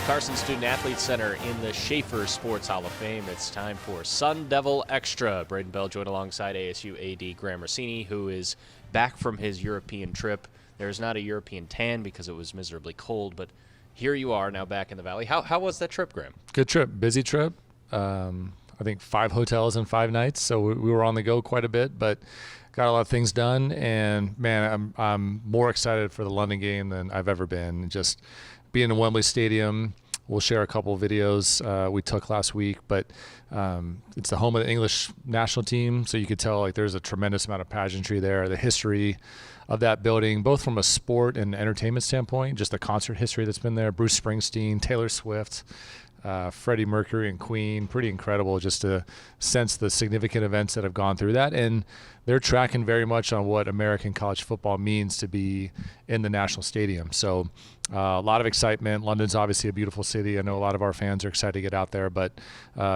Carson Student Athlete Center in the Schaefer Sports Hall of Fame. It's time for Sun Devil Extra. Braden Bell joined alongside ASU AD Graham Rossini, who is back from his European trip. There's not a European tan because it was miserably cold, but here you are now back in the Valley. How was that trip, Graham? Good trip, busy trip. I think 5 hotels and 5 nights, so we were on the go quite a bit, but got a lot of things done. And man, I'm more excited for the London game than I've ever been. Just being in Wembley Stadium. We'll share a couple of videos we took last week, but it's the home of the English national team, so you could tell like there's a tremendous amount of pageantry there. The history of that building, both from a sport and entertainment standpoint, just the concert history that's been there. Bruce Springsteen, Taylor Swift, Freddie Mercury and Queen, pretty incredible just to sense the significant events that have gone through that. And they're tracking very much on what American college football means to be in the national stadium. So a lot of excitement. London's obviously a beautiful city. I know a lot of our fans are excited to get out there, but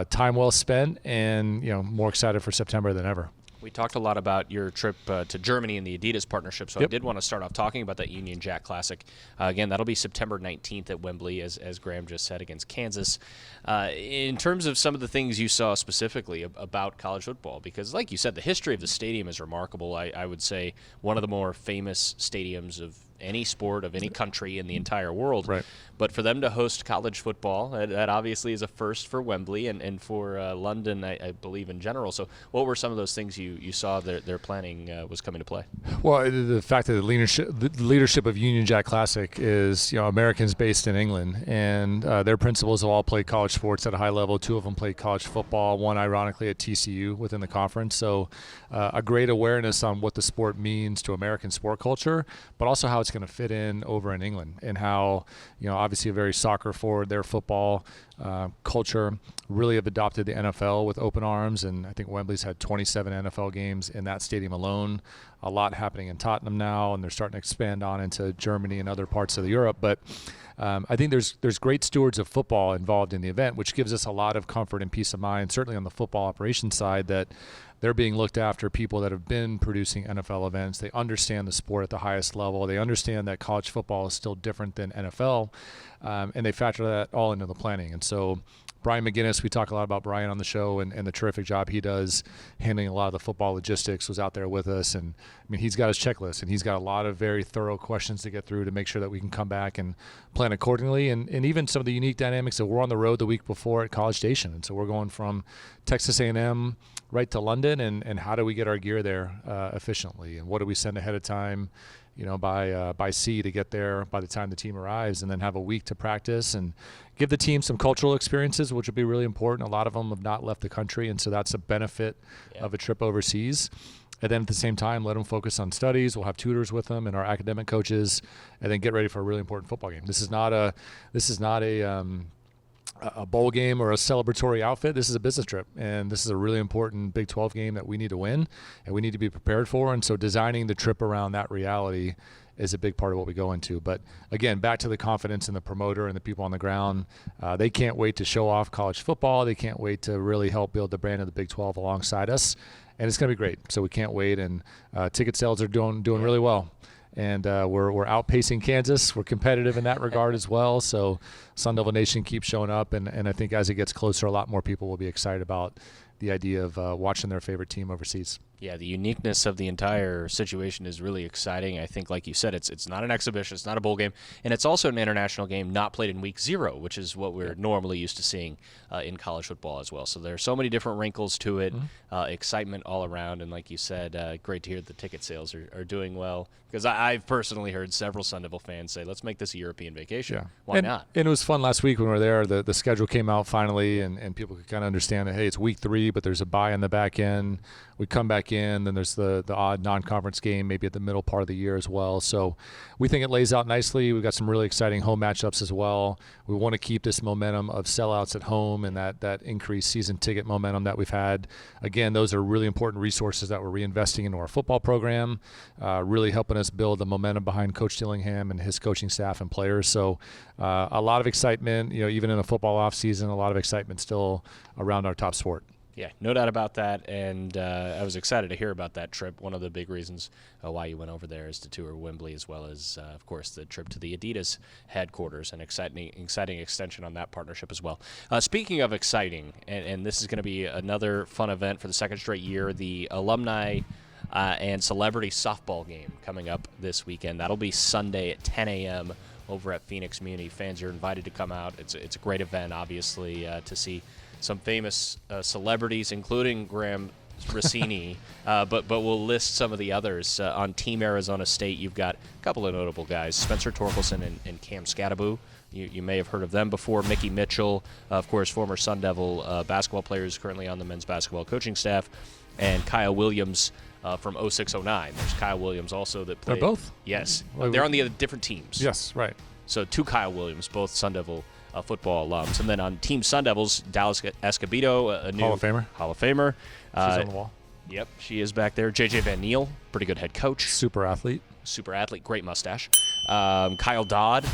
time well spent and more excited for September than ever. We talked a lot about your trip to Germany and the Adidas partnership, so I did want to start off talking about that Union Jack Classic. Again, that'll be September 19th at Wembley, as Graham just said, against Kansas. In terms of some of the things you saw specifically about college football, because like you said, the history of the stadium is remarkable. I would say one of the more famous stadiums of any sport of any country in the entire world. Right. But for them to host college football, that obviously is a first for Wembley and for London, I believe, in general. So what were some of those things you saw their planning was coming to play? Well, the fact that the leadership of Union Jack Classic is Americans based in England, and their principals have all played college sports at a high level. 2 of them played college football, one ironically at TCU within the conference. So a great awareness on what the sport means to American sport culture, but also how it's going to fit in over in England, and how obviously a very soccer forward, their football culture really have adopted the NFL with open arms, and I think Wembley's had 27 NFL games in that stadium alone. A lot happening in Tottenham now, and they're starting to expand on into Germany and other parts of Europe. But I think there's great stewards of football involved in the event, which gives us a lot of comfort and peace of mind, certainly on the football operations side, that they're being looked after people that have been producing NFL events. They understand the sport at the highest level. They understand that college football is still different than NFL, and they factor that all into the planning. And so Brian McGinnis, we talk a lot about Brian on the show and the terrific job he does handling a lot of the football logistics, was out there with us. And I mean, he's got his checklist, and he's got a lot of very thorough questions to get through to make sure that we can come back and plan accordingly. And even some of the unique dynamics that we're on the road the week before at College Station. And so we're going from Texas A&M right to London, and how do we get our gear there efficiently, and what do we send ahead of time by sea to get there by the time the team arrives, and then have a week to practice and give the team some cultural experiences, which will be really important. A lot of them have not left the country, and so that's a benefit of a trip overseas. And then at the same time, let them focus on studies. We'll have tutors with them and our academic coaches, and then get ready for a really important football game. This is not a bowl game or a celebratory outfit. This is a business trip, and this is a really important Big 12 game that we need to win and we need to be prepared for. And so designing the trip around that reality is a big part of what we go into. But again, back to the confidence in the promoter and the people on the ground. They can't wait to show off college football. They can't wait to really help build the brand of the Big 12 alongside us, and it's going to be great. So we can't wait, and ticket sales are doing really well. And we're outpacing Kansas. We're competitive in that regard as well. So Sun Devil Nation keeps showing up, and I think as it gets closer, a lot more people will be excited about the idea of watching their favorite team overseas. Yeah, the uniqueness of the entire situation is really exciting. I think, like you said, it's not an exhibition, it's not a bowl game, and it's also an international game not played in week 0, which is what we're normally used to seeing in college football as well. So there are so many different wrinkles to it, excitement all around, and like you said, great to hear the ticket sales are doing well, because I've personally heard several Sun Devil fans say, let's make this a European vacation. Yeah. Why not? And it was fun last week when we were there. The schedule came out finally, and people could kind of understand that, hey, it's week 3, but there's a bye on the back end. We come back in, then there's the odd non-conference game maybe at the middle part of the year as well. So we think it lays out nicely. We've got some really exciting home matchups as well. We want to keep this momentum of sellouts at home and that increased season ticket momentum that we've had. Again, those are really important resources that we're reinvesting into our football program, really helping us build the momentum behind Coach Dillingham and his coaching staff and players. So a lot of excitement, even in a football off season, a lot of excitement still around our top sport. Yeah, no doubt about that, and I was excited to hear about that trip. One of the big reasons why you went over there is to tour Wembley, as well as, of course, the trip to the Adidas headquarters, an exciting extension on that partnership as well. Speaking of exciting, and this is going to be another fun event for the second straight year, the Alumni and Celebrity Softball game coming up this weekend. That'll be Sunday at 10 a.m. over at Phoenix Muni. Fans, you're invited to come out. It's a great event, obviously, to see some famous celebrities, including Graham Rossini, but we'll list some of the others. On Team Arizona State, you've got a couple of notable guys, Spencer Torkelson and Cam Scadaboo. You may have heard of them before. Mickey Mitchell, of course, former Sun Devil basketball player, who's currently on the men's basketball coaching staff, and Kyle Williams from 0609. There's Kyle Williams also that played. They're both? Yes. They're on the other different teams. Yes, right. So two Kyle Williams, both Sun Devil football alums. And then on Team Sun Devils, Dallas Escobedo, a new Hall of Famer. Hall of Famer. She's on the wall. Yep, she is back there. JJ Van Niel, pretty good head coach. Super athlete, great mustache. Kyle Dodd.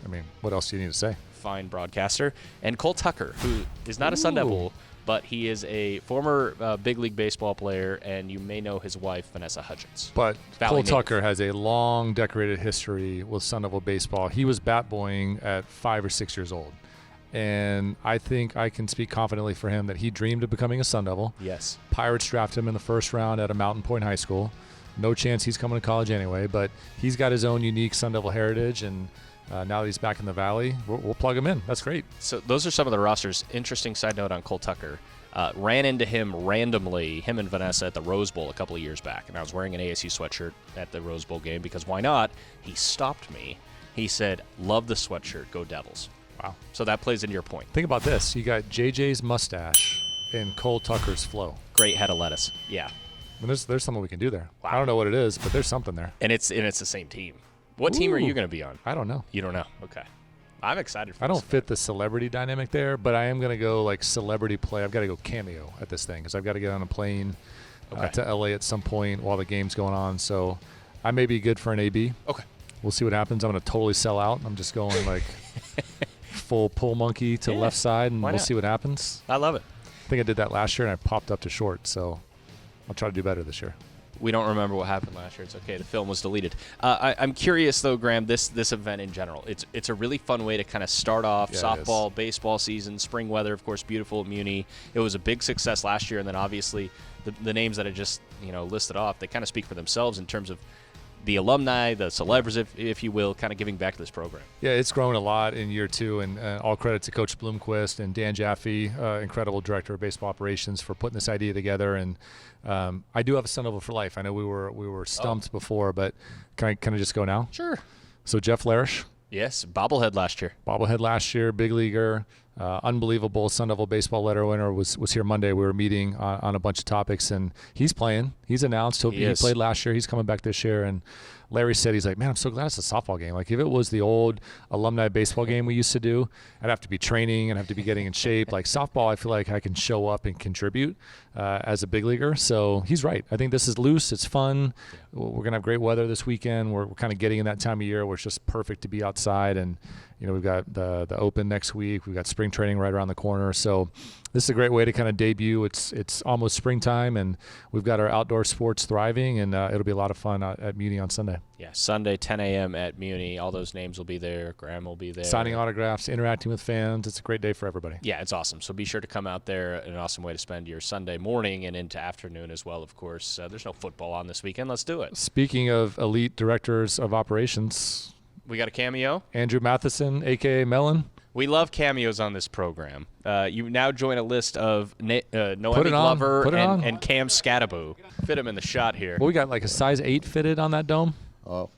I mean, what else do you need to say? Fine broadcaster. And Cole Tucker, who is not a Sun Devil, but he is a former big league baseball player, and you may know his wife, Vanessa Hudgens. But Valley Cole Tucker has a long, decorated history with Sun Devil baseball. He was bat boying at 5 or 6 years old. And I think I can speak confidently for him that he dreamed of becoming a Sun Devil. Yes. Pirates drafted him in the first round at a Mountain Point High School. No chance he's coming to college anyway, but he's got his own unique Sun Devil heritage, and now that he's back in the Valley, we'll plug him in. That's great. So those are some of the rosters. Interesting side note on Cole Tucker. Ran into him randomly, him and Vanessa, at the Rose Bowl a couple of years back. And I was wearing an ASU sweatshirt at the Rose Bowl game because why not? He stopped me. He said, "Love the sweatshirt. Go Devils." Wow. So that plays into your point. Think about this. You got JJ's mustache and Cole Tucker's flow. Great head of lettuce. Yeah. I mean, there's something we can do there. Wow. I don't know what it is, but there's something there. And it's the same team. What team are you going to be on? I don't know. You don't know. Okay. I'm excited for I don't this. fit the celebrity dynamic there, but I am going to go like celebrity play. I've got to go cameo at this thing because I've got to get on a plane to LA at some point while the game's going on. So I may be good for an AB. Okay. We'll see what happens. I'm going to totally sell out. I'm just going like full pull monkey to left side, and we'll see what happens. I love it. I think I did that last year, and I popped up to short. So I'll try to do better this year. We don't remember what happened last year. It's okay. The film was deleted. I'm curious, though, Graham, this event in general. It's a really fun way to kind of start off softball, baseball season, spring weather, of course, beautiful at Muni. It was a big success last year, and then obviously the names that I just listed off, they kind of speak for themselves in terms of the alumni, the celebs, if you will, kind of giving back to this program. Yeah, it's grown a lot in year two, and all credit to Coach Bloomquist and Dan Jaffe, incredible director of baseball operations, for putting this idea together. And I do have a Sun Devil for life. I know we were stumped before, but can I just go now? Sure. So Jeff Larish. Yes, bobblehead last year. Big leaguer, unbelievable Sun Devil baseball letter winner, was here Monday. We were meeting on a bunch of topics, and he's playing. He's announced. He played last year. He's coming back this year. And Larry said, he's like, man, I'm so glad it's a softball game. Like, if it was the old alumni baseball game we used to do, I'd have to be training and have to be getting in shape. Like, softball, I feel like I can show up and contribute as a big leaguer. So he's right. I think this is loose. It's fun. Yeah. We're going to have great weather this weekend. We're kind of getting in that time of year where it's just perfect to be outside. And, we've got the Open next week. We've got spring training right around the corner. So this is a great way to kind of debut. It's almost springtime, and we've got our outdoor sports thriving, and it'll be a lot of fun at Muni on Sunday. Yeah, Sunday, 10 a.m. at Muni. All those names will be there. Graham will be there. Signing autographs, interacting with fans. It's a great day for everybody. Yeah, it's awesome. So be sure to come out there. An awesome way to spend your Sunday morning and into afternoon as well, of course. There's no football on this weekend. Let's do it. Speaking of elite directors of operations, we got a cameo. Andrew Matheson, a.k.a. Melon. We love cameos on this program. You now join a list of Noemi Glover and Cam Scadaboo. Fit him in the shot here. Well, we got like a size 8 fitted on that dome. Oh,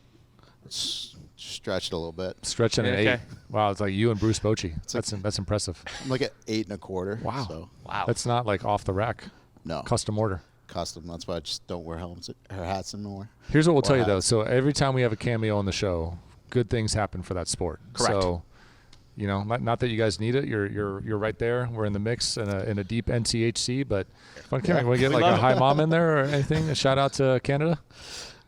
it's stretched a little bit. Stretching an 8. Wow, it's like you and Bruce Bochy. That's impressive. I'm like at 8 1/4. Wow. So. Wow. That's not like off the rack. No. Custom order. Custom. That's why I just don't wear helmets or hats anymore. Here's what we'll tell you, though. So every time we have a cameo on the show, good things happen for that sport. Correct. So, not that you guys need it. You're right there. We're in the mix in a deep NCHC, but fun cameo. Want to get like a hi mom in there or anything? A shout out to Canada.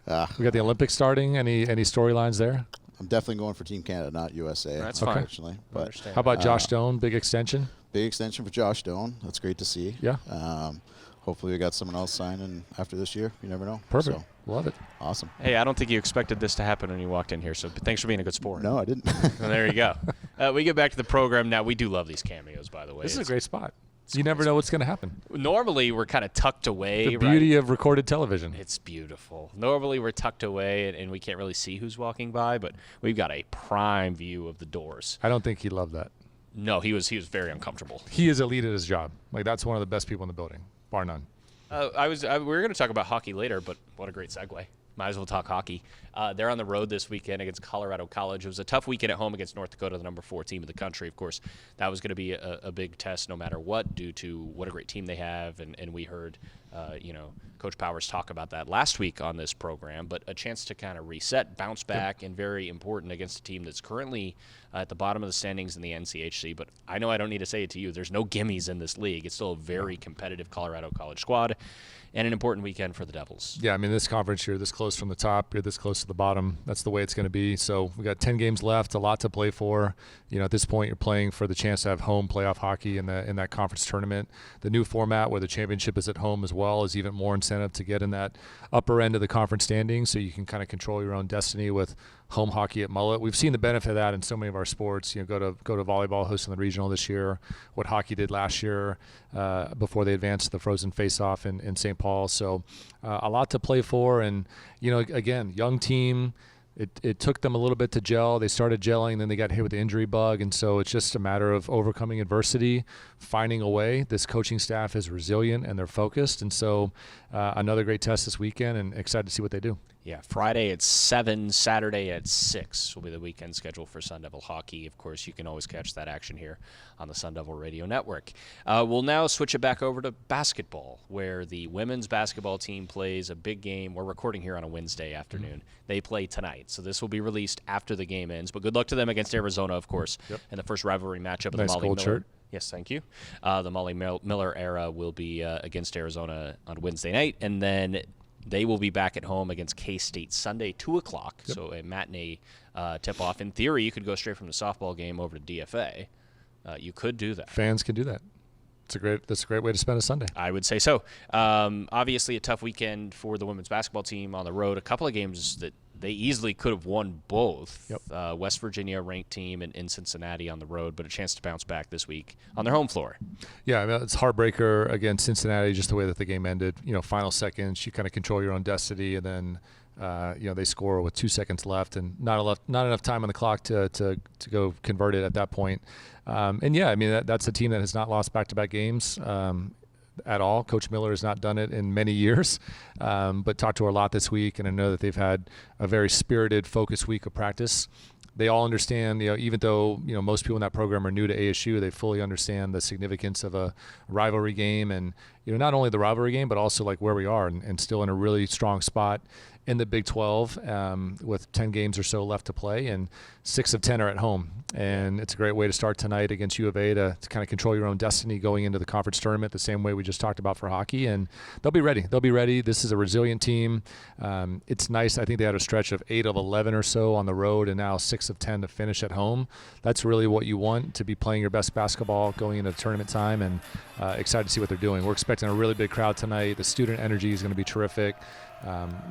We got the Olympics starting. Any storylines there? I'm definitely going for Team Canada, not USA. That's fine. Unfortunately, but How about Josh Stone? Big extension. big extension for Josh Stone. That's great to see. Yeah. Hopefully we got someone else signing after this year. You never know. Perfect. So, Love it. awesome. Hey, I don't think you expected this to happen when you walked in here, so thanks for being a good sport. No, I didn't. Well, there you go. We get back to the program now. We do love these cameos, by the way. This is a great spot. You never know what's going to happen. Normally, we're kind of tucked away. The beauty of recorded television. It's beautiful. Normally, we're tucked away, and we can't really see who's walking by, but we've got a prime view of the doors. I don't think he loved that. No, he was very uncomfortable. He is elite at his job. Like, that's one of the best people in the building, bar none. We were going to talk about hockey later, but what a great segue. Might as well talk hockey. They're on the road this weekend against Colorado College. It was a tough weekend at home against North Dakota, the number 4 team of the country. Of course, that was going to be a big test no matter what due to what a great team they have. And we heard, Coach Powers talk about that last week on this program. But a chance to kind of reset, bounce back, and very important against a team that's currently at the bottom of the standings in the NCHC. But I know I don't need to say it to you. There's no gimmies in this league. It's still a very competitive Colorado College squad. And an important weekend for the Devils. Yeah, I mean, this conference, you're this close from the top, you're this close to the bottom. That's the way it's going to be. So we got 10 games left, a lot to play for. At this point, you're playing for the chance to have home playoff hockey in that conference tournament. The new format where the championship is at home as well is even more incentive to get in that upper end of the conference standing, so you can kind of control your own destiny with home hockey at Mullet. We've seen the benefit of that in so many of our sports. Go to volleyball hosting the regional this year, what hockey did last year before they advanced to the Frozen Face-Off in St. Paul. So a lot to play for. And, again, young team. It took them a little bit to gel. They started gelling, then they got hit with the injury bug. And so it's just a matter of overcoming adversity, finding a way. This coaching staff is resilient and they're focused. And so another great test this weekend, and excited to see what they do. Yeah, Friday at 7, Saturday at 6 will be the weekend schedule for Sun Devil hockey. Of course, you can always catch that action here on the Sun Devil Radio Network. We'll now switch it back over to basketball, where the women's basketball team plays a big game. We're recording here on a Wednesday afternoon. They play tonight, so this will be released after the game ends. But good luck to them against Arizona, of course, in the first rivalry matchup of the Nice Molly gold Miller. shirt. Yes, thank you. The Molly Miller era will be against Arizona on Wednesday night, and then they will be back at home against K-State Sunday, 2 o'clock. Yep. So a matinee tip-off. In theory, you could go straight from the softball game over to DFA. You could do that. Fans can do that. That's a great way to spend a Sunday. I would say so. Obviously, a tough weekend for the women's basketball team on the road. A couple of games that they easily could have won both. Yep. West Virginia ranked team in Cincinnati on the road, but a chance to bounce back this week on their home floor. Yeah, I mean, it's heartbreaker against Cincinnati, just the way that the game ended. Final seconds, you kind of control your own destiny, and then they score with 2 seconds left and not enough time on the clock to go convert it at that point. And yeah, I mean, that's a team that has not lost back-to-back games at all. Coach Miller has not done it in many years, but talked to her a lot this week, and I know that they've had a very spirited, focused week of practice. They all understand, even though, most people in that program are new to ASU, they fully understand the significance of a rivalry game, and, not only the rivalry game, but also like where we are and still in a really strong spot in the Big 12 with 10 games or so left to play, and 6 of 10 are at home. And it's a great way to start tonight against U of A to kind of control your own destiny going into the conference tournament the same way we just talked about for hockey. And they'll be ready. This is a resilient team. It's nice. I think they had a stretch of 8 of 11 or so on the road, and now 6 of 10 to finish at home. That's really what you want, to be playing your best basketball going into tournament time, and excited to see what they're doing. We're expecting a really big crowd tonight. The student energy is going to be terrific.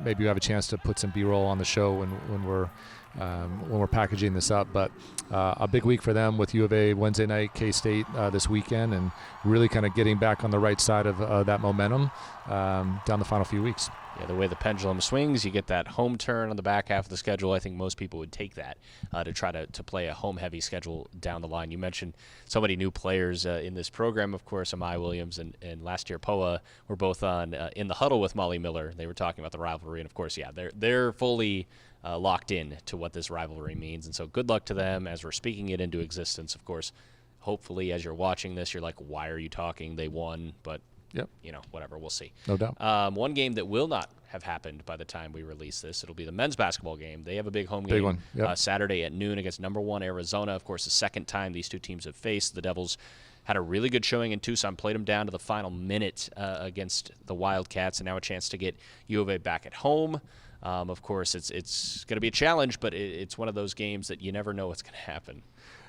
Maybe you have a chance to put some B-roll on the show when we're packaging this up. But a big week for them with U of A Wednesday night, K-State this weekend, and really kind of getting back on the right side of that momentum down the final few weeks. Yeah, the way the pendulum swings, you get that home turn on the back half of the schedule. I think most people would take that to try to play a home-heavy schedule down the line. You mentioned so many new players in this program, of course. Amai Williams and last year Poa were both on in the huddle with Molly Miller. They were talking about the rivalry, and of course, yeah, they're fully locked in to what this rivalry means. And so good luck to them as we're speaking it into existence. Of course, hopefully as you're watching this, you're like, why are you talking? They won, but yep. Whatever, we'll see. No doubt. One game that will not have happened by the time we release this, it'll be the men's basketball game. They have a big home game. Big one. Yep. Saturday at noon against number 1 Arizona. Of course, the second time these two teams have faced. The Devils had a really good showing in Tucson, played them down to the final minute against the Wildcats, and now a chance to get U of A back at home. Of course, it's going to be a challenge, but it's one of those games that you never know what's going to happen.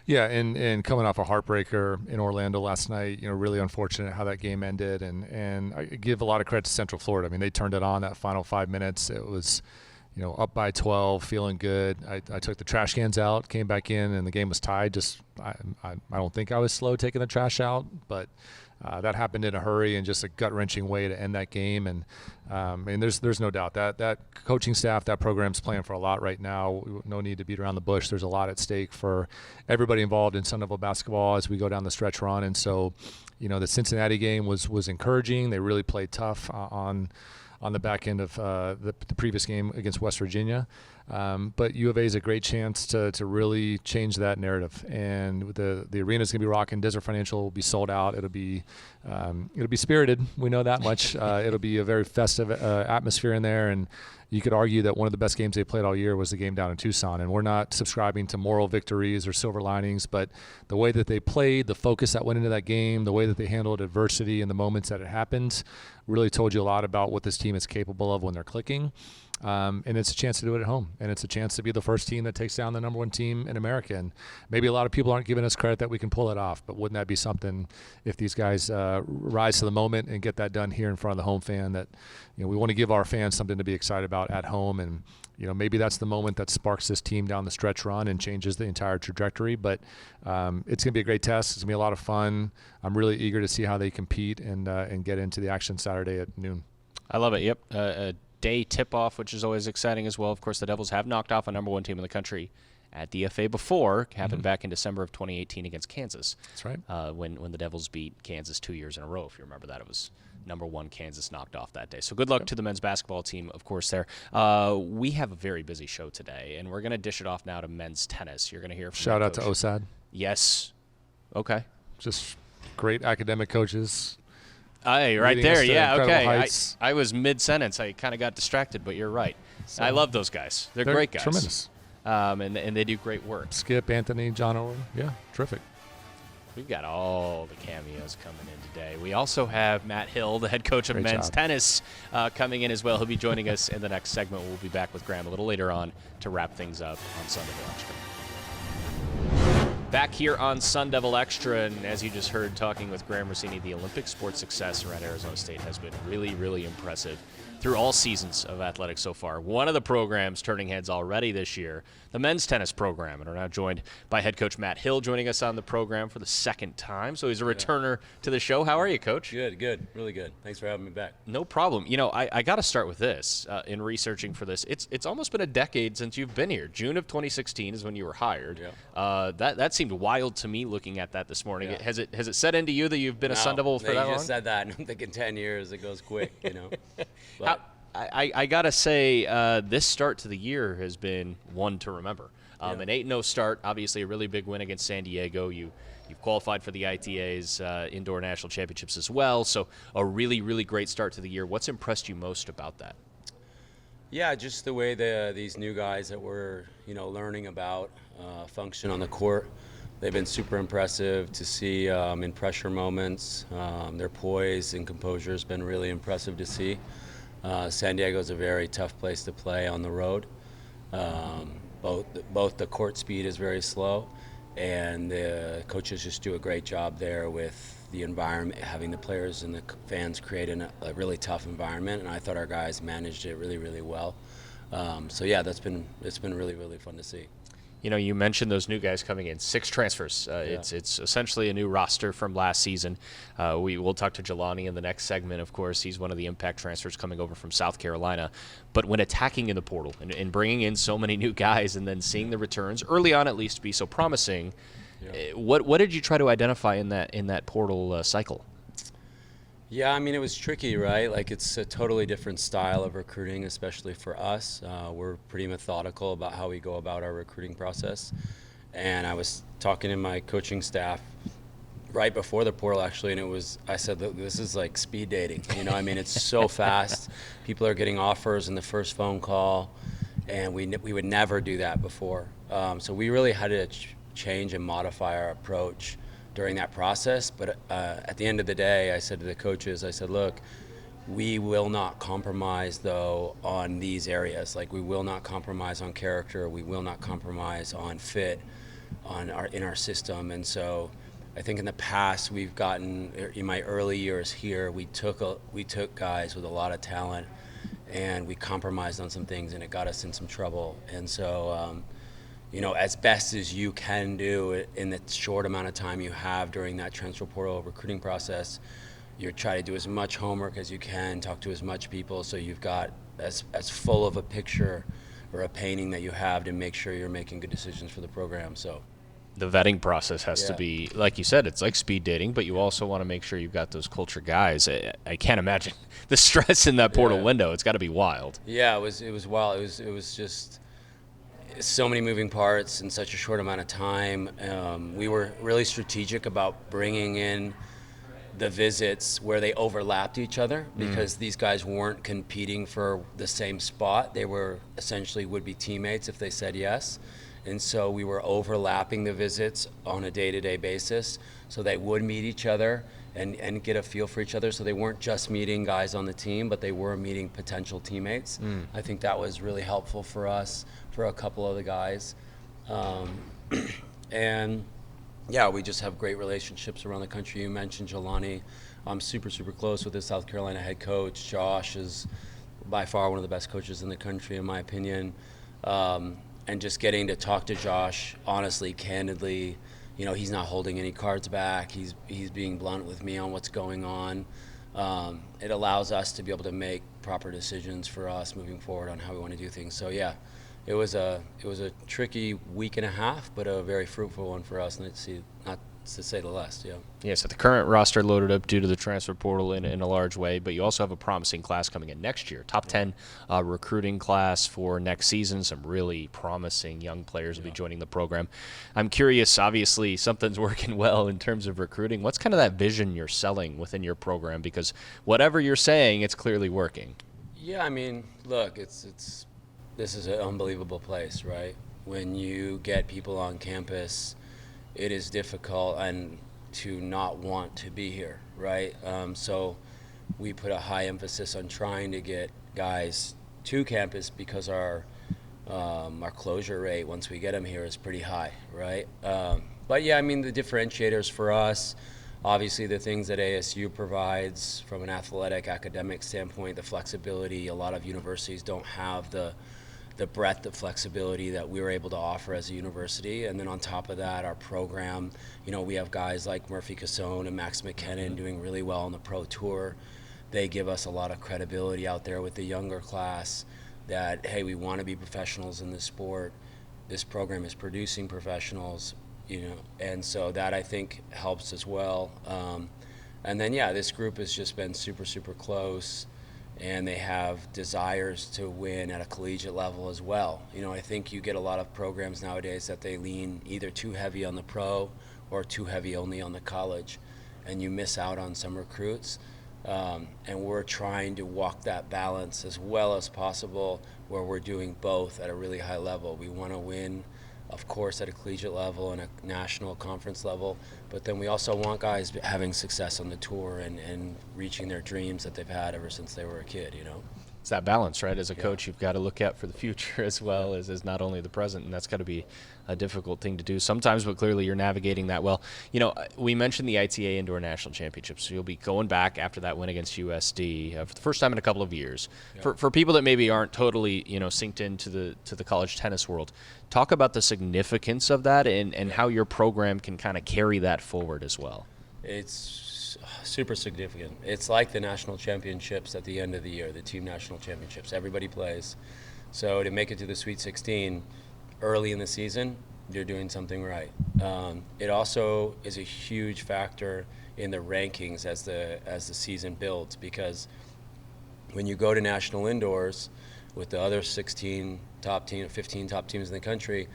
Yeah, and coming off a heartbreaker in Orlando last night, really unfortunate how that game ended. And I give a lot of credit to Central Florida. I mean, they turned it on that final 5 minutes. It was, up by 12, feeling good. I took the trash cans out, came back in, and the game was tied. I don't think I was slow taking the trash out, but that happened in a hurry and just a gut-wrenching way to end that game. And there's no doubt that coaching staff, that program's playing for a lot right now. No need to beat around the bush. There's a lot at stake for everybody involved in Sun Devil basketball as we go down the stretch run. And so, the Cincinnati game was encouraging. They really played tough on the back end of the previous game against West Virginia. But U of A is a great chance to really change that narrative. And the arena is going to be rocking. Desert Financial will be sold out. It'll be spirited. We know that much. It'll be a very festive atmosphere in there. And you could argue that one of the best games they played all year was the game down in Tucson. And we're not subscribing to moral victories or silver linings, but the way that they played, the focus that went into that game, the way that they handled adversity and the moments that it happened really told you a lot about what this team is capable of when they're clicking. And it's a chance to do it at home. And it's a chance to be the first team that takes down the number one team in America. And maybe a lot of people aren't giving us credit that we can pull it off. But wouldn't that be something if these guys rise to the moment and get that done here in front of the home fan that, we want to give our fans something to be excited about at home. And, maybe that's the moment that sparks this team down the stretch run and changes the entire trajectory. But it's going to be a great test. It's going to be a lot of fun. I'm really eager to see how they compete and get into the action Saturday at noon. I love it. Yep. Day tip-off, which is always exciting as well. Of course, the Devils have knocked off a number one team in the country at the FA before. Happened back in December of 2018 against Kansas. That's right. When the Devils beat Kansas 2 years in a row. If you remember that, it was number one Kansas knocked off that day. So good luck to the men's basketball team, of course, there. We have a very busy show today, and we're going to dish it off now to men's tennis. You're going to hear from Shout out to OSAD. Yes. Okay. Just great academic coaches. Hey, right there. Yeah, okay. I I was mid-sentence. I kind of got distracted, but you're right. I love those guys. They're great guys. Tremendous. And they do great work. Skip, Anthony, John Owen. Yeah, terrific. We've got all the cameos coming in today. We also have Matt Hill, the head coach of men's tennis, coming in as well. He'll be joining us in the next segment. We'll be back with Graham a little later on to wrap things up on Sun Devil Extra. Back here on Sun Devil Extra, and as you just heard talking with Graham Rossini, the Olympic sports success around Arizona State has been really, really impressive through all seasons of athletics so far. One of the programs turning heads already this year, the men's tennis program, and are now joined by head coach Matt Hill, joining us on the program for the second time. So he's a returner to the show. How are you, Coach? Good, really good. Thanks for having me back. No problem. I got to start with this. In researching for this, it's almost been a decade since you've been here. June of 2016 is when you were hired. Yeah. That seemed wild to me looking at that this morning. Yeah. Has it set into you that you've been a Sun Devil for that long? You just said that, and I'm thinking 10 years. It goes quick, But I got to say, this start to the year has been one to remember. An 8-0 start, obviously a really big win against San Diego. You've qualified for the ITA's Indoor National Championships as well, so a really, really great start to the year. What's impressed you most about that? Yeah, just the way these new guys that we're learning about function on the court. They've been super impressive to see in pressure moments. Their poise and composure has been really impressive to see. San Diego is a very tough place to play on the road. Both the court speed is very slow, and the coaches just do a great job there with the environment, having the players and the fans create a really tough environment. And I thought our guys managed it really, really well. So yeah, it's been really, really fun to see. You mentioned those new guys coming in, 6 transfers. It's essentially a new roster from last season. We'll talk to Jelani in the next segment, of course. He's one of the impact transfers coming over from South Carolina. But when attacking in the portal and bringing in so many new guys and then seeing the returns, early on at least, be so promising, what did you try to identify in that portal cycle? Yeah, I mean, it was tricky, right? Like, it's a totally different style of recruiting, especially for us. We're pretty methodical about how we go about our recruiting process. And I was talking to my coaching staff right before the portal, actually, and I said, this is like speed dating. I mean, it's so fast. People are getting offers in the first phone call, and we would never do that before. So we really had to change and modify our approach during that process. But at the end of the day, I said to the coaches, look, We will not compromise, though, on these areas. Like, we will not compromise on character. We will not compromise on fit in our system. And so I think in the past we've gotten, in my early years here, we took guys with a lot of talent and we compromised on some things, and it got us in some trouble. And so, as best as you can do in the short amount of time you have during that transfer portal recruiting process, you try to do as much homework as you can, talk to as much people, so you've got as full of a picture or a painting that you have to make sure you're making good decisions for the program. So the vetting process has to be, like you said, it's like speed dating, but you also want to make sure you've got those culture guys. I can't imagine the stress in that portal window. It's got to be wild. Yeah, it was wild. It was just so many moving parts in such a short amount of time. We were really strategic about bringing in the visits where they overlapped each other, because these guys weren't competing for the same spot. They were essentially would-be teammates if they said yes. And so we were overlapping the visits on a day-to-day basis so they would meet each other and get a feel for each other. So they weren't just meeting guys on the team, but they were meeting potential teammates. I think that was really helpful for us, for a couple of the guys. And yeah, we just have great relationships around the country. You mentioned Jelani. I'm super, super close with the South Carolina head coach. Josh is by far one of the best coaches in the country, in my opinion. And just getting to talk to Josh, honestly, candidly, he's not holding any cards back. He's being blunt with me on what's going on. It allows us to be able to make proper decisions for us moving forward on how we want to do things. So yeah, it was a tricky week and a half, but a very fruitful one for us, not to say the least. Yeah. Yeah, so the current roster loaded up due to the transfer portal in a large way, but you also have a promising class coming in next year. Top 10 recruiting class for next season. Some really promising young players will be joining the program. I'm curious, obviously, something's working well in terms of recruiting. What's kind of that vision you're selling within your program? Because whatever you're saying, it's clearly working. Yeah, I mean, look, this is an unbelievable place, right? When you get people on campus, it is difficult and to not want to be here, right? So we put a high emphasis on trying to get guys to campus because our closure rate once we get them here is pretty high, right? But yeah, I mean, the differentiators for us, obviously the things that ASU provides from an athletic, academic standpoint, the flexibility. A lot of universities don't have the breadth of flexibility that we were able to offer as a university. And then on top of that, our program, we have guys like Murphy Cassone and Max McKinnon doing really well on the pro tour. They give us a lot of credibility out there with the younger class that, hey, we want to be professionals in this sport. This program is producing professionals, and so that I think helps as well. And then, yeah, this group has just been super, super close. And they have desires to win at a collegiate level as well. I think you get a lot of programs nowadays that they lean either too heavy on the pro or too heavy only on the college, and you miss out on some recruits. And we're trying to walk that balance as well as possible, where we're doing both at a really high level. We want to win, of course, at a collegiate level and a national conference level, but then we also want guys having success on the tour and reaching their dreams that they've had ever since they were a kid, It's that balance, right? As a coach, you've got to look out for the future as well as not only the present, and that's got to be a difficult thing to do sometimes, but clearly you're navigating that well. We mentioned the ITA Indoor National Championships, so you'll be going back after that win against USD for the first time in a couple of years. Yeah. For people that maybe aren't totally, synced into the college tennis world, talk about the significance of that and how your program can kind of carry that forward as well. It's super significant. It's like the national championships at the end of the year, the team national championships. Everybody plays. So to make it to the Sweet 16 early in the season, you're doing something right. It also is a huge factor in the rankings as the season builds, because when you go to national indoors with the other 15 top teams in the country,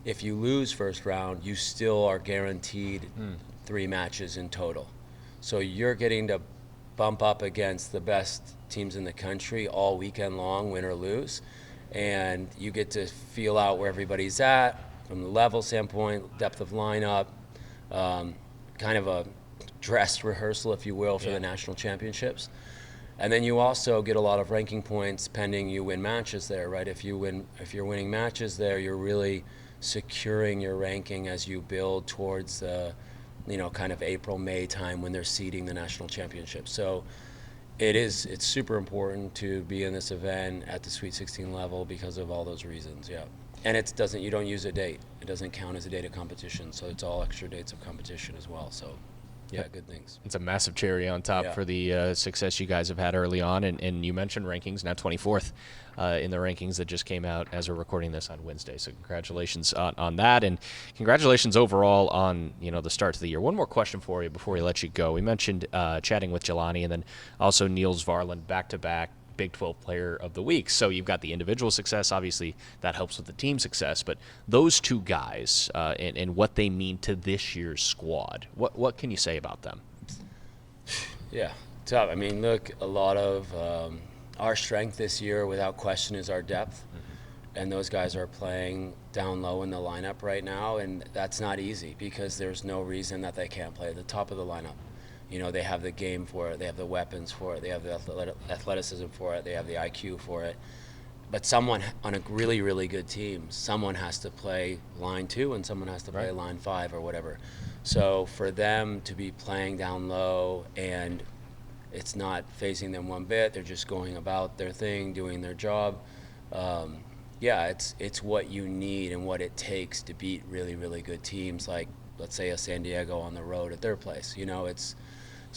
if you lose first round, you still are guaranteed 3 matches in total. So you're getting to bump up against the best teams in the country all weekend long, win or lose. And you get to feel out where everybody's at from the level standpoint, depth of lineup, kind of a dress rehearsal, if you will, for the national championships. And then you also get a lot of ranking points pending you win matches there, right? If you're winning matches there, you're really securing your ranking as you build towards the, kind of April, May time when they're seeding the national championship. So it's super important to be in this event at the Sweet 16 level because of all those reasons, yeah. And you don't use a date. It doesn't count as a date of competition, so it's all extra dates of competition as well. So yeah, good things. It's a massive cherry on top for the success you guys have had early on. And you mentioned rankings, now 24th in the rankings that just came out as we're recording this on Wednesday. So congratulations on that. And congratulations overall on, the start to the year. One more question for you before we let you go. We mentioned chatting with Jelani and then also Niels Varland back-to-back Big 12 Player of the Week. So you've got the individual success. Obviously, that helps with the team success. But those two guys and what they mean to this year's squad, what can you say about them? Yeah, tough. I mean, look, a lot of our strength this year, without question, is our depth. Mm-hmm. And those guys are playing down low in the lineup right now. And that's not easy because there's no reason that they can't play at the top of the lineup. They have the game for it, they have the weapons for it, they have the athleticism for it, they have the IQ for it. But someone on a really, really good team, someone has to play line 2 and someone has to play line 5 or whatever. So for them to be playing down low and it's not phasing them one bit, they're just going about their thing, doing their job. It's what you need and what it takes to beat really, really good teams like, let's say, a San Diego on the road at their place.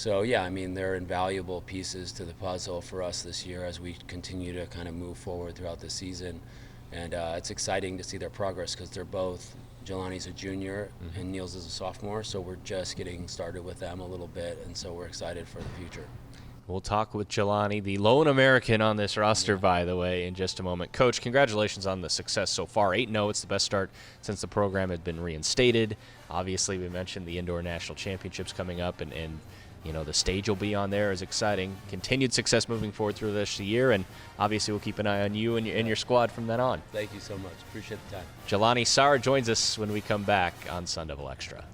They're invaluable pieces to the puzzle for us this year as we continue to kind of move forward throughout the season. And it's exciting to see their progress because they're both, Jelani's a junior and Niels is a sophomore, so we're just getting started with them a little bit, and so we're excited for the future. We'll talk with Jelani, the lone American on this roster, by the way, in just a moment. Coach, congratulations on the success so far. 8-0, it's the best start since the program had been reinstated. Obviously, we mentioned the Indoor National Championships coming up, and the stage will be on there is exciting. Continued success moving forward through this year, and obviously we'll keep an eye on you and your squad from then on. Thank you so much. Appreciate the time. Jelani Sarr joins us when we come back on Sun Devil Extra.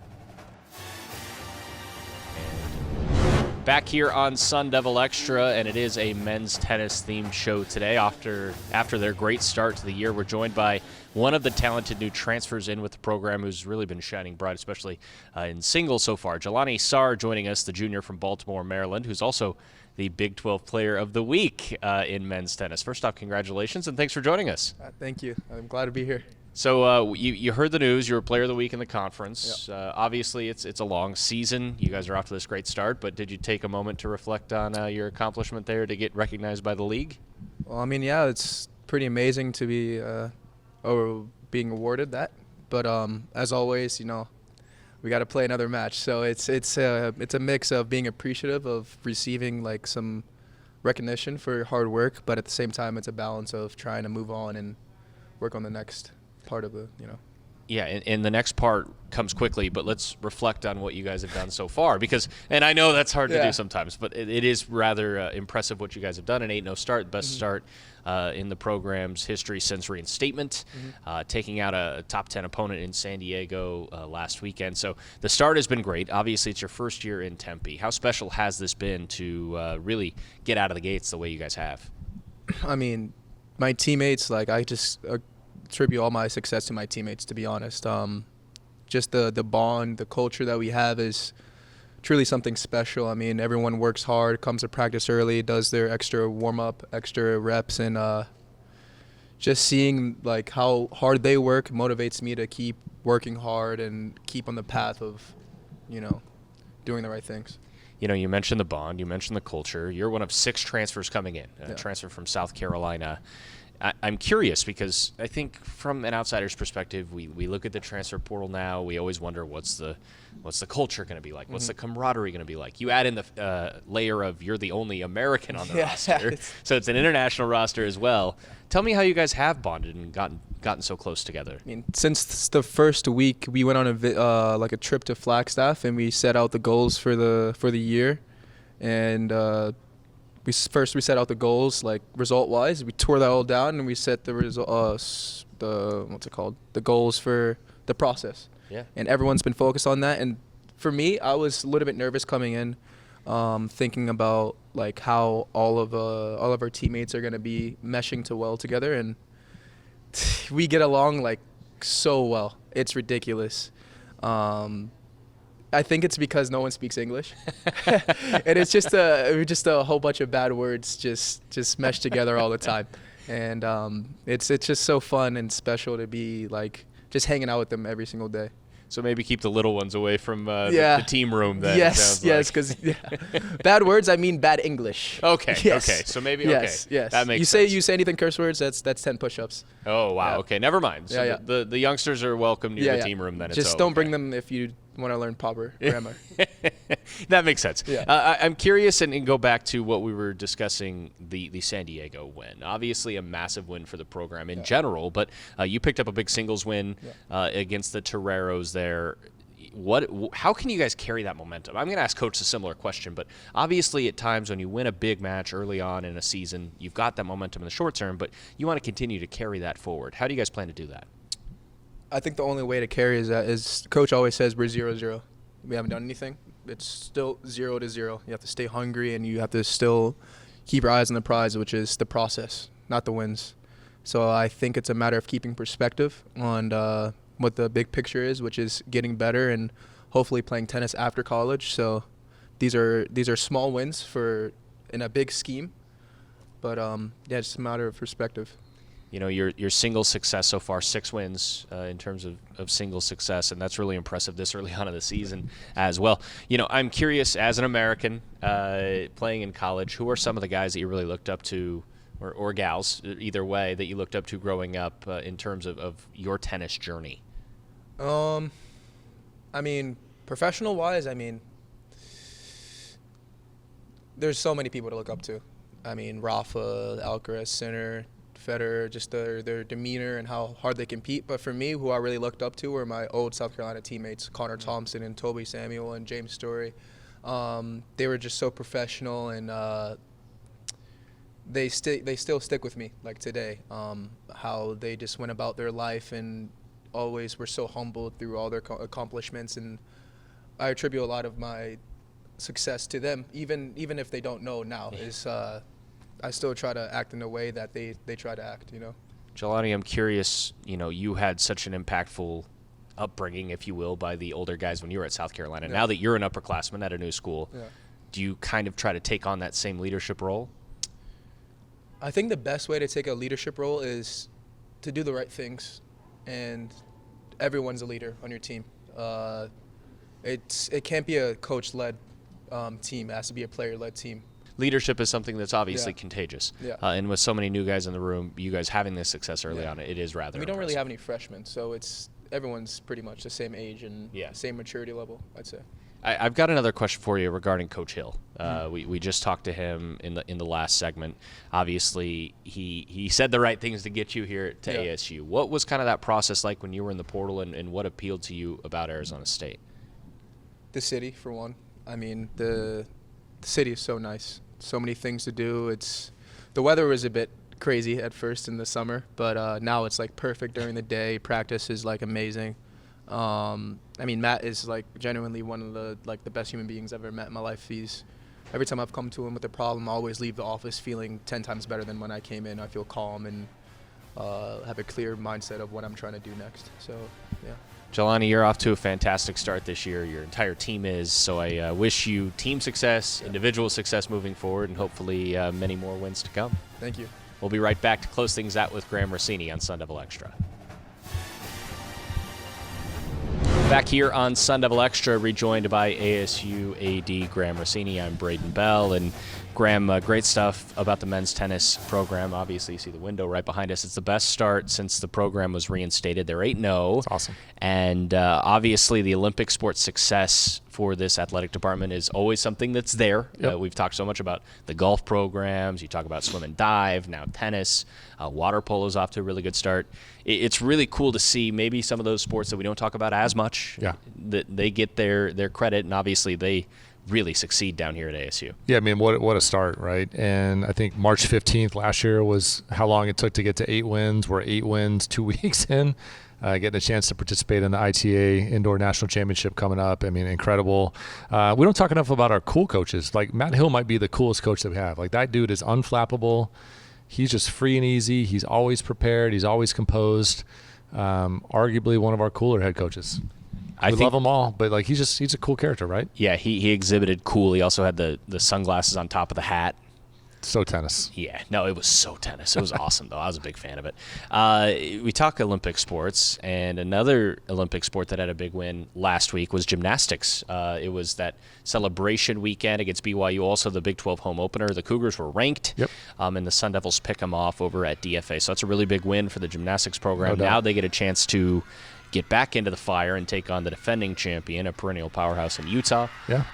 Back here on Sun Devil Extra, and it is a men's tennis-themed show today. After their great start to the year, we're joined by one of the talented new transfers in with the program who's really been shining bright, especially in singles so far. Jelani Sarr joining us, the junior from Baltimore, Maryland, who's also the Big 12 Player of the Week in men's tennis. First off, congratulations, and thanks for joining us. Thank you. I'm glad to be here. So you heard the news. You're a Player of the Week in the conference. Yep. Obviously, it's a long season. You guys are off to this great start, but did you take a moment to reflect on your accomplishment there to get recognized by the league? Well, it's pretty amazing to be being awarded that. But as always, we got to play another match. So it's a mix of being appreciative of receiving some recognition for hard work, but at the same time, it's a balance of trying to move on and work on the next part of the, Yeah, and the next part comes quickly, but let's reflect on what you guys have done so far and I know that's hard to do sometimes, but it is rather impressive what you guys have done. An 8-0 start, best start in the program's history since reinstatement, taking out a top 10 opponent in San Diego last weekend. So the start has been great. Obviously, it's your first year in Tempe. How special has this been to really get out of the gates the way you guys have? My teammates, I just attribute all my success to my teammates, to be honest. Just the bond, the culture that we have is truly something special. Everyone works hard, comes to practice early, does their extra warm-up, extra reps, and just seeing how hard they work motivates me to keep working hard and keep on the path of, doing the right things. You mentioned the bond, you mentioned the culture. You're one of 6 transfers coming in, a transfer from South Carolina. I'm curious because I think from an outsider's perspective, we look at the transfer portal now. We always wonder what's the culture going to be like? What's the camaraderie going to be like? You add in the layer of you're the only American on the roster, so it's an international roster as well. Tell me how you guys have bonded and gotten so close together. Since the first week, we went on a trip to Flagstaff and we set out the goals for the year, and we set out the goals result-wise. We tore that all down and we set the goals for the process. Yeah. And everyone's been focused on that. And for me, I was a little bit nervous coming in, thinking about like how all of our teammates are gonna be meshing to well together, and we get along like so well. It's ridiculous. I think it's because no one speaks English, and it's just a whole bunch of bad words just meshed together all the time, and it's just so fun and special to be like just hanging out with them every single day. So maybe keep the little ones away from the team room. Then yes, because bad words. I mean bad English. Okay, yes. okay. So maybe yes. that makes sense. sense. You say anything curse words, that's 10 push-ups. Oh wow. Yeah. Okay, never mind. So Yeah. the youngsters are welcome near the team room. Then just don't bring them if you want to learn proper grammar. That makes sense. Yeah. I'm curious, and go back to what we were discussing, the San Diego win. Obviously a massive win for the program in general, but you picked up a big singles win against the Toreros there. How can you guys carry that momentum? I'm going to ask Coach a similar question, but obviously at times when you win a big match early on in a season, you've got that momentum in the short term, but you want to continue to carry that forward. How do you guys plan to do that? I think the only way to carry is Coach always says we're 0-0. We haven't done anything. It's still 0-0. You have to stay hungry, and you have to still keep your eyes on the prize, which is the process, not the wins. So I think it's a matter of keeping perspective on what the big picture is, which is getting better and hopefully playing tennis after college. So these are small wins in a big scheme, but it's just a matter of perspective. You know, your single success so far, 6 wins in terms of single success, and that's really impressive this early on in the season as well. You know, I'm curious, as an American playing in college, who are some of the guys that you really looked up to, or gals, either way, that you looked up to growing up in terms of your tennis journey? I mean, professional-wise, I mean, there's so many people to look up to. I mean, Rafa, Alcaraz, Sinner, Federer, just their demeanor and how hard they compete. But for me, who I really looked up to were my old South Carolina teammates, Connor Thompson and Toby Samuel and James Story. They were just so professional, and they still stick with me, like today. How they just went about their life and always were so humble through all their accomplishments, and I attribute a lot of my success to them, even if they don't know now. I still try to act in a way that they try to act, you know. Jelani, I'm curious, you know, you had such an impactful upbringing, if you will, by the older guys when you were at South Carolina. Now that you're an upperclassman at a new school, do you kind of try to take on that same leadership role? I think the best way to take a leadership role is to do the right things, and everyone's a leader on your team. It can't be a coach-led team. It has to be a player-led team. Leadership is something that's obviously contagious. Yeah. And with so many new guys in the room, you guys having this success early on, it is rather We don't really impressive. have any freshmen, so everyone's pretty much the same age and same maturity level, I'd say. I've got another question for you regarding Coach Hill. We just talked to him in the last segment. Obviously, he said the right things to get you here to ASU. What was kind of that process like when you were in the portal, and what appealed to you about Arizona State? The city, for one. I mean, the city is so nice. So many things to do. The weather was a bit crazy at first in the summer, but now it's like perfect during the day. Practice is like amazing. I mean, Matt is like genuinely one of the best human beings I've ever met in my life. Every time I've come to him with a problem, I always leave the office feeling 10 times better than when I came in. I feel calm and have a clear mindset of what I'm trying to do next. So, yeah. Jelani, you're off to a fantastic start this year. Your entire team is. So I wish you team success, individual success moving forward, and hopefully many more wins to come. Thank you. We'll be right back to close things out with Graham Rossini on Sun Devil Extra. Back here on Sun Devil Extra, rejoined by ASU AD Graham Rossini. I'm Braden Bell, and Graham, great stuff about the men's tennis program. Obviously, you see the window right behind us. It's the best start since the program was reinstated. They're 8-0. That's awesome. And obviously, the Olympic sports success for this athletic department is always something that's there. Yep. We've talked so much about the golf programs. You talk about swim and dive, now tennis. Water polo's off to a really good start. It's really cool to see maybe some of those sports that we don't talk about as much, that they get their credit, and obviously they really succeed down here at ASU. Yeah, I mean, what a start, right? And I think March 15th last year was how long it took to get to 8 wins. We're 8 wins 2 weeks in. getting a chance to participate in the ITA Indoor National Championship coming up. I mean, incredible. We don't talk enough about our cool coaches. Like, Matt Hill might be the coolest coach that we have. Like, that dude is unflappable. He's just free and easy. He's always prepared. He's always composed. Arguably one of our cooler head coaches. I love them all, but like he's a cool character, right? Yeah, he exhibited cool. He also had the sunglasses on top of the hat. So tennis. Yeah, no, it was so tennis. It was awesome, though. I was a big fan of it. We talk Olympic sports, and another Olympic sport that had a big win last week was gymnastics. It was that celebration weekend against BYU, also the Big 12 home opener. The Cougars were ranked, and the Sun Devils pick them off over at DFA. So that's a really big win for the gymnastics program. Now they get a chance to get back into the fire and take on the defending champion, a perennial powerhouse in Utah,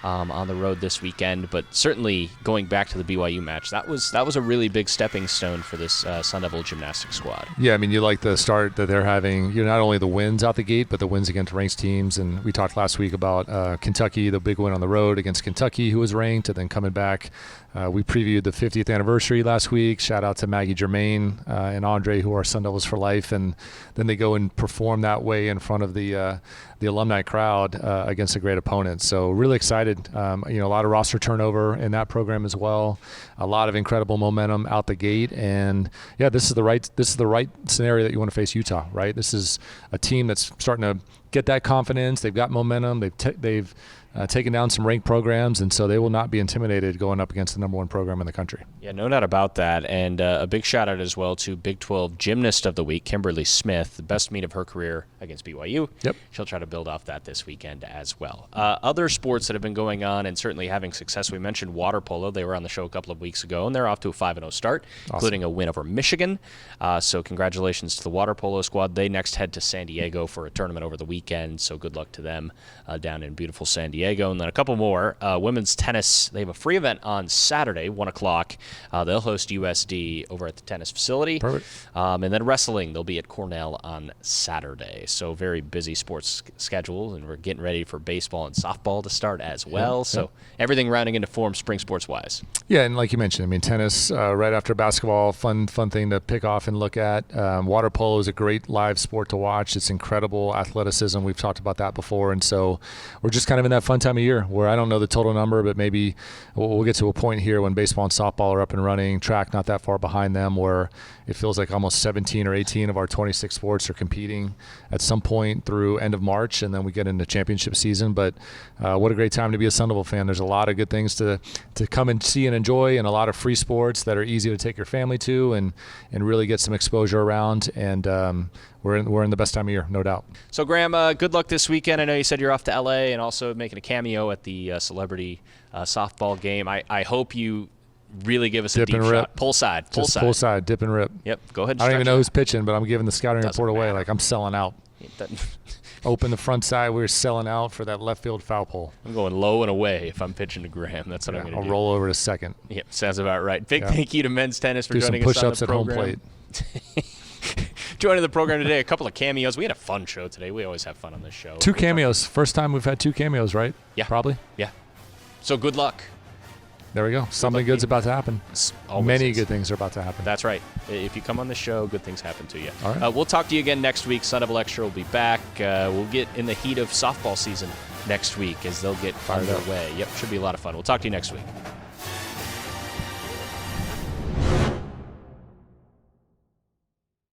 on the road this weekend. But certainly going back to the BYU match, that was a really big stepping stone for this Sun Devil gymnastics squad. Yeah, I mean, you like the start that they're having. Not only the wins out the gate, but the wins against ranked teams. And we talked last week about Kentucky, the big win on the road against Kentucky, who was ranked, and then coming back. We previewed the 50th anniversary last week. Shout out to Maggie Germain and Andre, who are Sun Devils for life. And then they go and perform that way in front of the alumni crowd against a great opponent. So really excited. A lot of roster turnover in that program as well. A lot of incredible momentum out the gate. And yeah, this is the right scenario that you want to face Utah, right? This is a team that's starting to get that confidence. They've got momentum. They've taken down some ranked programs, and so they will not be intimidated going up against the number one program in the country. Yeah, no doubt about that. And a big shout out as well to Big 12 Gymnast of the Week, Kimberly Smith, the best meet of her career against BYU. Yep. She'll try to build off that this weekend as well. Other sports that have been going on and certainly having success, we mentioned water polo. They were on the show a couple of weeks ago, and they're off to a 5-0 start, including a win over Michigan. So congratulations to the water polo squad. They next head to San Diego for a tournament over the weekend, so good luck to them down in beautiful San Diego. And then a couple more. Women's tennis, they have a free event on Saturday, 1 o'clock. They'll host USD over at the tennis facility. Perfect. And then wrestling, they'll be at Cornell on Saturday. So very busy sports schedule, and we're getting ready for baseball and softball to start as well. So everything rounding into form spring sports-wise. Yeah, and like you mentioned, I mean, tennis right after basketball, fun thing to pick off and look at. Water polo is a great live sport to watch. It's incredible athleticism. We've talked about that before, and so we're just kind of in that fun time of year where I don't know the total number, but maybe we'll get to a point here when baseball and softball are up and running, track not that far behind them, where it feels like almost 17 or 18 of our 26 sports are competing at some point through end of March, and then we get into championship season. But what a great time to be a Sun Devil fan. There's a lot of good things to come and see and enjoy, and a lot of free sports that are easy to take your family to and really get some exposure around. And we're in the best time of year, no doubt. So, Graham, good luck this weekend. I know you said you're off to L.A. and also making a cameo at the celebrity softball game. I hope you really give us a deep shot. Pull side. Pull side, dip and rip. Yep, go ahead. I don't even know who's pitching, but I'm giving the scouting report away like I'm selling out. Open the front side. We're selling out for that left field foul pole. I'm going low and away if I'm pitching to Graham. That's what I'm going to do. I'll roll over to second. Yep, sounds about right. Big thank you to men's tennis for joining us on the program. Do some push-ups at home plate. Joining the program today, a couple of cameos. We had a fun show today. We always have fun on this show. 2 cameos. First time we've had 2 cameos, right? Yeah. Probably? Yeah. So good luck. There we go. Something good's about to happen. Many good things are about to happen. That's right. If you come on the show, good things happen to you. All right. We'll talk to you again next week. Sun Devil Extra will be back. We'll get in the heat of softball season next week as they'll get fired away. Yep, should be a lot of fun. We'll talk to you next week.